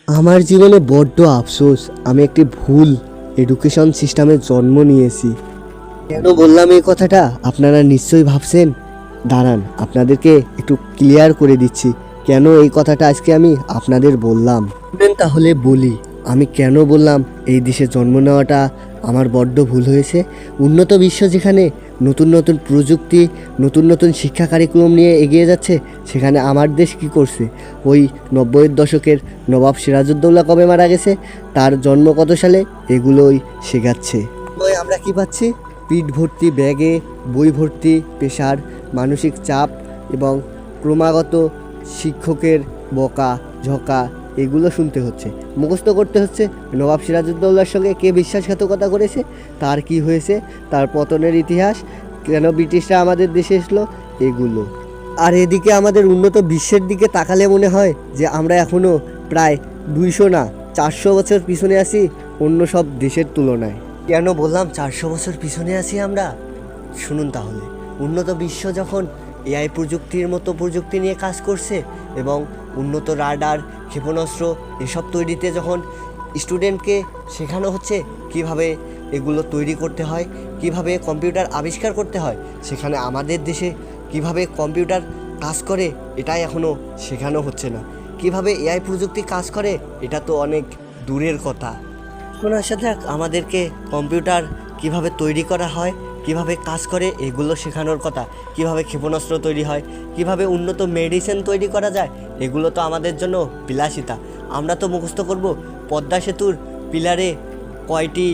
আমার জীবনে বড্ড আফসোস, আমি একটি ভুল এডুকেশন সিস্টেমে জন্ম নিয়েছি। কেন বললাম এই কথাটা আপনারা নিশ্চয়ই ভাবছেন। দাঁড়ান, আপনাদেরকে একটু ক্লিয়ার করে দিচ্ছি কেন এই কথাটা আজকে আমি আপনাদের বললাম। শুনেন তাহলে বলি, আমি কেন বললাম এই দেশে জন্ম নেওয়াটা আমার বড্ড ভুল হয়েছে। উন্নত বিশ্ব যেখানে নতুন নতুন প্রযুক্তি, নতুন নতুন শিক্ষা কারিকুলাম নিয়ে এগিয়ে যাচ্ছে, সেখানে আমার দেশ কি করছে? ওই 90-এর দশকের নবাব সিরাজউদ্দৌলা কবে মারা গেছে, তার জন্ম কত সালে, এগুলোই শেখাচ্ছে। ওই আমরা কি পাচ্ছি? পিঠ ভর্তি ব্যাগে, বই ভর্তি পেশার, মানসিক চাপ এবং ক্রমাগত শিক্ষকের বকা ঝকা এগুলো শুনতে হচ্ছে, মুখস্থ করতে হচ্ছে। নবাব সিরাজউদ্দৌলার সঙ্গে কে বিশ্বাসঘাতকতা করেছে, তার কি হয়েছে, তার পতনের ইতিহাস, কেন ব্রিটিশরা আমাদের দেশে এসলো, এগুলো। আর এদিকে আমাদের উন্নত বিশ্বের দিকে তাকালে মনে হয় যে আমরা এখনও প্রায় 200 না 400 বছর পিছনে আছি অন্য সব দেশের তুলনায়। কেন বললাম 400 বছর পিছনে আছি আমরা? শুনুন তাহলে, উন্নত বিশ্ব যখন এআই প্রযুক্তির মতো প্রযুক্তি নিয়ে কাজ করছে এবং উন্নত রাডার, ক্ষেপণাস্ত্র এসব তৈরিতে যখন স্টুডেন্টকে শেখানো হচ্ছে কিভাবে এগুলো তৈরি করতে হয়, কিভাবে কম্পিউটার আবিষ্কার করতে হয়, সেখানে আমাদের দেশে কিভাবে কম্পিউটার কাজ করে এটাই এখনও শেখানো হচ্ছে না। কিভাবে এআই প্রযুক্তি কাজ করে এটা তো অনেক দূরের কথা। শোনার সাথে আমাদেরকে কম্পিউটার কিভাবে তৈরি করা হয়, কিভাবে কাজ করে এগুলো শেখানোর কথা। কিভাবে ক্ষেপণাস্ত্র তৈরি হয়, কিভাবে উন্নত মেডিসিন তৈরি করা যায়, এগুলো তো আমাদের জন্য বিলাসিতা। আমরা তো মুখস্থ করব পদ্মা সেতুর পিলারে কয়টি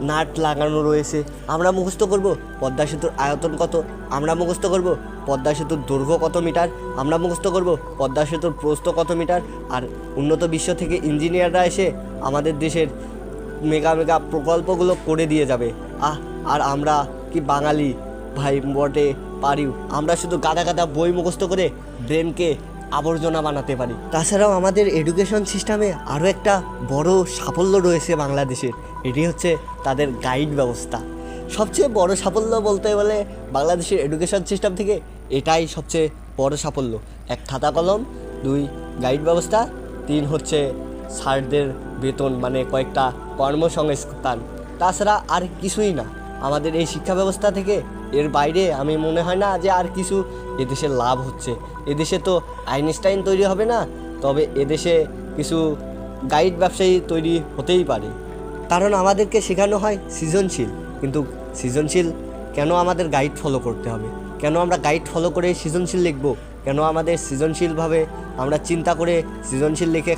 নাট লাগানো রয়েছে, আমরা মুখস্থ করব পদ্মা সেতুর আয়তন কত, আমরা মুখস্থ করব পদ্মা সেতুর দৈর্ঘ্য কত মিটার, আমরা মুখস্থ করব পদ্মা সেতুর প্রস্থ কত মিটার। আর উন্নত বিশ্ব থেকে ইঞ্জিনিয়াররা এসে আমাদের দেশের মেগা মেগা প্রকল্পগুলো করে দিয়ে যাবে। আর আমরা কি বাঙালি ভাই বটে পারি, আমরা শুধু গাদা গাদা বই মুখস্থ করে ব্রেনকে আবর্জনা বানাতে পারি। তাছাড়াও আমাদের এডুকেশন সিস্টেমে আরও একটা বড় সাফল্য রয়েছে বাংলাদেশের, এটি হচ্ছে তাদের গাইড ব্যবস্থা। সবচেয়ে বড় সাফল্য বলতে বলে বাংলাদেশের এডুকেশন সিস্টেম থেকে এটাই সবচেয়ে বড় সাফল্য। 1 খাতা কলম, 2 গাইড ব্যবস্থা, 3 হচ্ছে স্যারদের বেতন, মানে কয়েকটা কর্মসংস্থান। তাছাড়া আর কিছুই না আমাদের এই শিক্ষা ব্যবস্থা থেকে। এর বাইরে আমি মনে হয় না যে আর কিছু এদেশে লাভ হচ্ছে। এদেশে তো আইনস্টাইন তৈরি হবে না, তবে এদেশে কিছু গাইড ব্যবসায়ী তৈরি হতেই পারে। কারণ আমাদেরকে শেখানো হয় সৃজনশীল, কিন্তু সৃজনশীল কেন আমাদের গাইড ফলো করতে হবে? কেন আমরা গাইড ফলো করে সৃজনশীল লিখব? কেন আমাদের সৃজনশীলভাবে আমরা চিন্তা করে সৃজনশীল লিখে